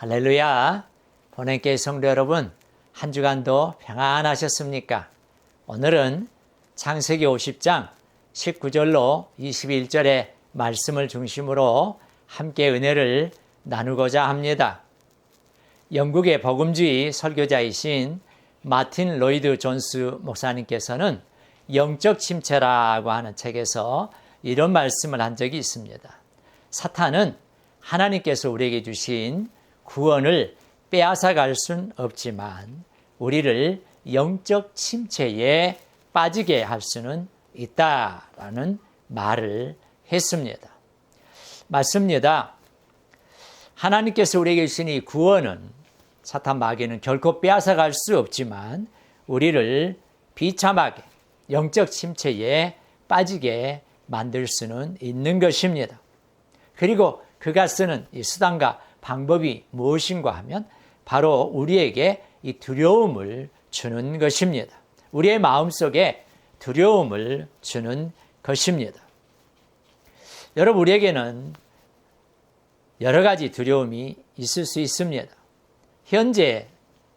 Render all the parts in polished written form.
할렐루야. 본행교회 성도 여러분, 한 주간도 평안하셨습니까? 오늘은 창세기 50장 19절로 21절의 말씀을 중심으로 함께 은혜를 나누고자 합니다. 영국의 복음주의 설교자이신 마틴 로이드 존스 목사님께서는 영적 침체라고 하는 책에서 이런 말씀을 한 적이 있습니다. 사탄은 하나님께서 우리에게 주신 구원을 빼앗아갈 수는 없지만 우리를 영적 침체에 빠지게 할 수는 있다라는 말을 했습니다. 맞습니다. 하나님께서 우리에게 주신 이 구원은 사탄 마귀는 결코 빼앗아갈 수 없지만 우리를 비참하게 영적 침체에 빠지게 만들 수는 있는 것입니다. 그리고 그가 쓰는 이 수단과 방법이 무엇인가 하면 바로 우리에게 이 두려움을 주는 것입니다. 우리의 마음속에 두려움을 주는 것입니다. 여러분, 우리에게는 여러 가지 두려움이 있을 수 있습니다. 현재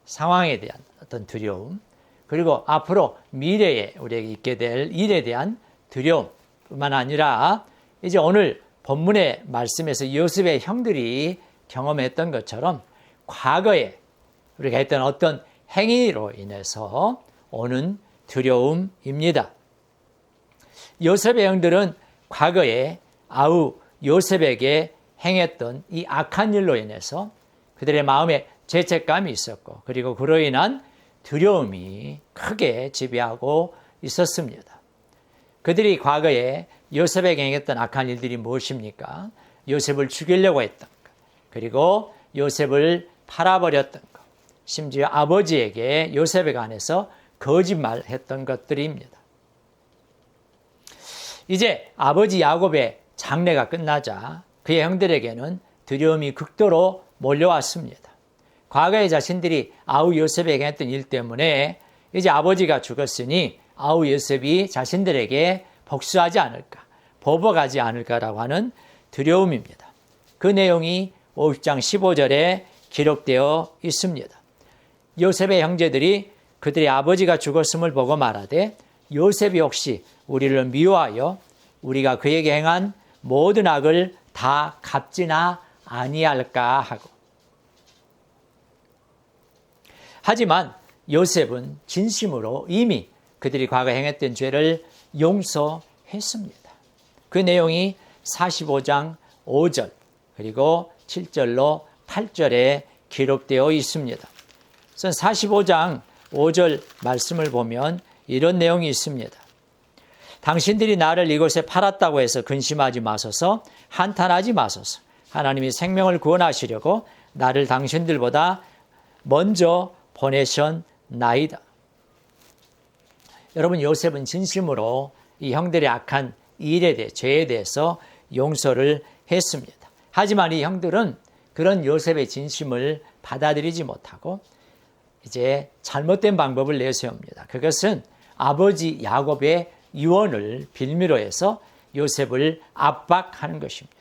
상황에 대한 어떤 두려움, 그리고 앞으로 미래에 우리에게 있게 될 일에 대한 두려움뿐만 아니라 이제 오늘 본문의 말씀에서 요셉의 형들이 경험했던 것처럼 과거에 우리가 했던 어떤 행위로 인해서 오는 두려움입니다. 요셉의 형들은 과거에 아우 요셉에게 행했던 이 악한 일로 인해서 그들의 마음에 죄책감이 있었고, 그리고 그로 인한 두려움이 크게 지배하고 있었습니다. 그들이 과거에 요셉에게 행했던 악한 일들이 무엇입니까? 요셉을 죽이려고 했던 것, 그리고 요셉을 팔아버렸던 것, 심지어 아버지에게 요셉에 관해서 거짓말했던 것들입니다. 이제 아버지 야곱의 장례가 끝나자 그의 형들에게는 두려움이 극도로 몰려왔습니다. 과거에 자신들이 아우 요셉에게 했던 일 때문에 이제 아버지가 죽었으니 아우 요셉이 자신들에게 복수하지 않을까, 보복하지 않을까라고 하는 두려움입니다. 그 내용이 50장 15절에 기록되어 있습니다. 요셉의 형제들이 그들의 아버지가 죽었음을 보고 말하되 요셉이 혹시 우리를 미워하여 우리가 그에게 행한 모든 악을 다 갚지나 아니할까 하고. 하지만 요셉은 진심으로 이미 그들이 과거에 행했던 죄를 용서했습니다. 그 내용이 45장 5절 그리고 7절로 8절에 기록되어 있습니다. 45장 5절 말씀을 보면 이런 내용이 있습니다. 당신들이 나를 이곳에 팔았다고 해서 근심하지 마소서, 한탄하지 마소서. 하나님이 생명을 구원하시려고 나를 당신들보다 먼저 보내셨나이다. 여러분, 요셉은 진심으로 이 형들의 악한 일에 대해, 죄에 대해서 용서를 했습니다. 하지만 이 형들은 그런 요셉의 진심을 받아들이지 못하고 이제 잘못된 방법을 내세웁니다. 그것은 아버지 야곱의 유언을 빌미로 해서 요셉을 압박하는 것입니다.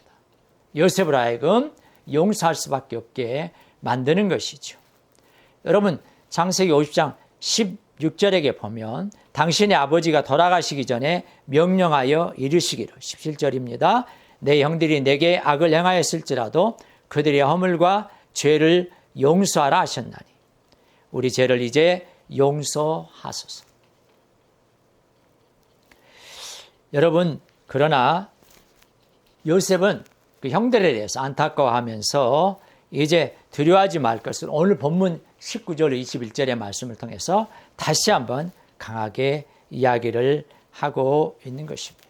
요셉을 하여금 용서할 수밖에 없게 만드는 것이죠. 여러분, 창세기 50장 16절에게 보면 당신의 아버지가 돌아가시기 전에 명령하여 이르시기를, 17절입니다. 내 형들이 내게 악을 행하였을지라도 그들의 허물과 죄를 용서하라 하셨나니 우리 죄를 이제 용서하소서. 여러분, 그러나 요셉은 그 형들에 대해서 안타까워하면서 이제 두려워하지 말 것을 오늘 본문 19절 21절의 말씀을 통해서 다시 한번 강하게 이야기를 하고 있는 것입니다.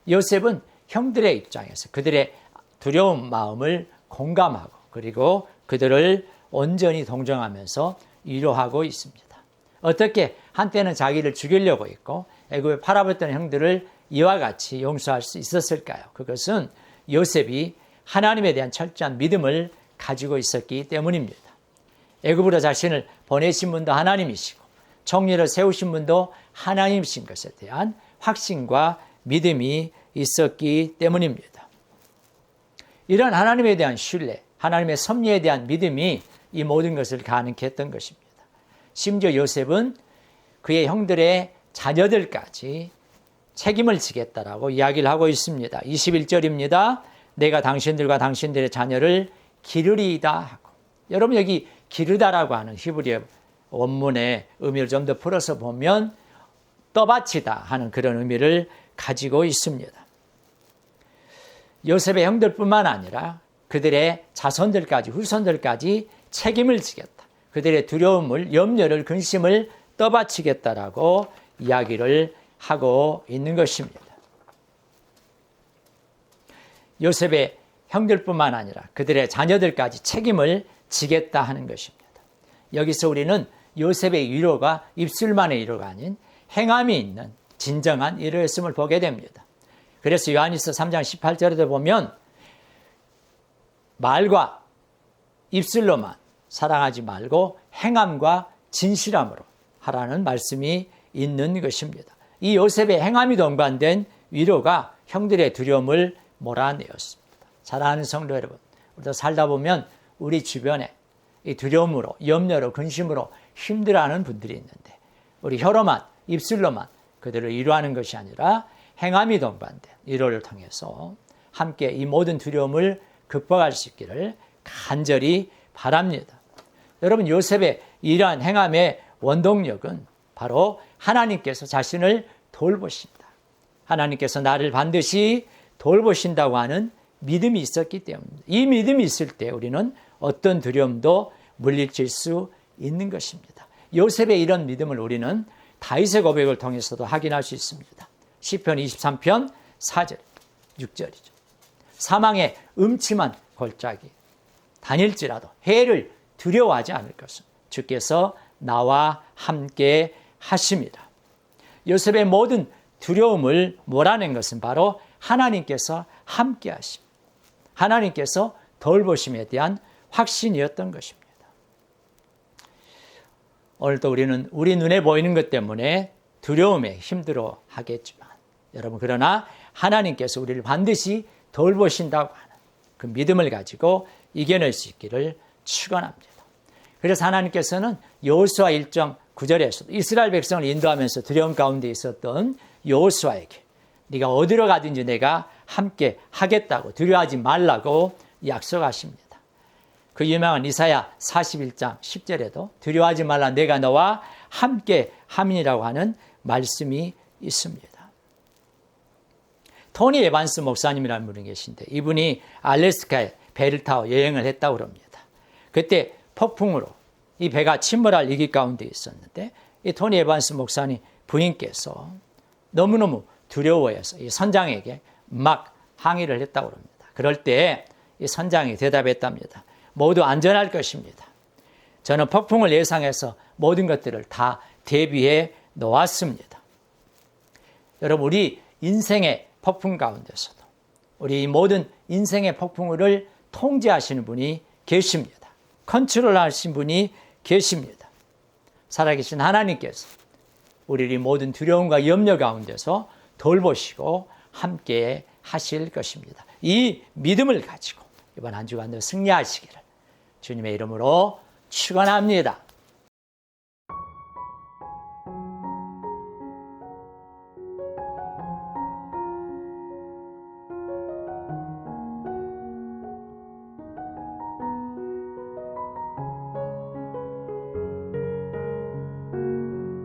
요셉은 형들의 입장에서 그들의 두려운 마음을 공감하고 그리고 그들을 온전히 동정하면서 위로하고 있습니다. 어떻게 한때는 자기를 죽이려고 했고 애굽에 팔아버렸던 형들을 이와 같이 용서할 수 있었을까요? 그것은 요셉이 하나님에 대한 철저한 믿음을 가지고 있었기 때문입니다. 애굽으로 자신을 보내신 분도 하나님이시고 정리를 세우신 분도 하나님이신 것에 대한 확신과 믿음이 있었기 때문입니다. 이런 하나님에 대한 신뢰, 하나님의 섭리에 대한 믿음이 이 모든 것을 가능케 했던 것입니다. 심지어 요셉은 그의 형들의 자녀들까지 책임을 지겠다라고 이야기를 하고 있습니다. 21절입니다. 내가 당신들과 당신들의 자녀를 기르리이다 하고, 여러분 여기 기르다라고 하는 히브리어 원문의 의미를 좀 더 풀어서 보면 떠받치다 하는 그런 의미를 가지고 있습니다. 요셉의 형들뿐만 아니라 그들의 자손들까지 후손들까지 책임을 지겠다. 그들의 두려움을, 염려를, 근심을 떠받치겠다라고 이야기를 하고 있는 것입니다. 요셉의 형들뿐만 아니라 그들의 자녀들까지 책임을 지겠다 하는 것입니다. 여기서 우리는 요셉의 위로가 입술만의 위로가 아닌 행함이 있는 진정한 위로였음을 보게 됩니다. 그래서 요한일서 3장 18절에도 보면 말과 입술로만 사랑하지 말고 행함과 진실함으로 하라는 말씀이 있는 것입니다. 이 요셉의 행함이 동반된 위로가 형들의 두려움을 몰아내었습니다. 사랑하는 성도 여러분, 우리도 살다 보면 우리 주변에 이 두려움으로, 염려로, 근심으로 힘들어하는 분들이 있는데 우리 혀로만, 입술로만 그들을 위로하는 것이 아니라 행함이 동반된 위로를 통해서 함께 이 모든 두려움을 극복할 수 있기를 간절히 바랍니다. 여러분, 요셉의 이러한 행함의 원동력은 바로 하나님께서 자신을 돌보신다, 하나님께서 나를 반드시 돌보신다고 하는 믿음이 있었기 때문입니다. 이 믿음이 있을 때 우리는 어떤 두려움도 물리칠 수 있는 것입니다. 요셉의 이런 믿음을 우리는 다윗의 고백을 통해서도 확인할 수 있습니다. 시편 23편 4절, 6절이죠. 사망의 음침한 골짜기 다닐지라도 해를 두려워하지 않을 것은 주께서 나와 함께 하십니다. 요셉의 모든 두려움을 몰아낸 것은 바로 하나님께서 함께 하심, 하나님께서 돌보심에 대한 확신이었던 것입니다. 오늘도 우리는 우리 눈에 보이는 것 때문에 두려움에 힘들어 하겠지만 여러분, 그러나 하나님께서 우리를 반드시 돌보신다고 하는 그 믿음을 가지고 이겨낼 수 있기를 축원합니다. 그래서 하나님께서는 여호수아 1장 9절에서도 이스라엘 백성을 인도하면서 두려움 가운데 있었던 여호수아에게 네가 어디로 가든지 내가 함께 하겠다고, 두려워하지 말라고 약속하십니다. 그 유명한 이사야 41장 10절에도 두려워하지 말라, 내가 너와 함께 함이라고 하는 말씀이 있습니다. 토니 에반스 목사님이라는 분이 계신데 이분이 알래스카에 배를 타고 여행을 했다고 합니다. 그때 폭풍으로 이 배가 침몰할 위기 가운데 있었는데 이 토니 에반스 목사님 부인께서 너무너무 두려워해서 이 선장에게 막 항의를 했다고 합니다. 그럴 때 이 선장이 대답했답니다. 모두 안전할 것입니다. 저는 폭풍을 예상해서 모든 것들을 다 대비해 놓았습니다. 여러분, 우리 인생의 폭풍 가운데서도 우리 모든 인생의 폭풍을 통제하시는 분이 계십니다. 컨트롤하신 분이 계십니다. 살아계신 하나님께서 우리 모든 두려움과 염려 가운데서 돌보시고 함께 하실 것입니다. 이 믿음을 가지고 이번 한 주간도 승리하시기를 주님의 이름으로 축원합니다.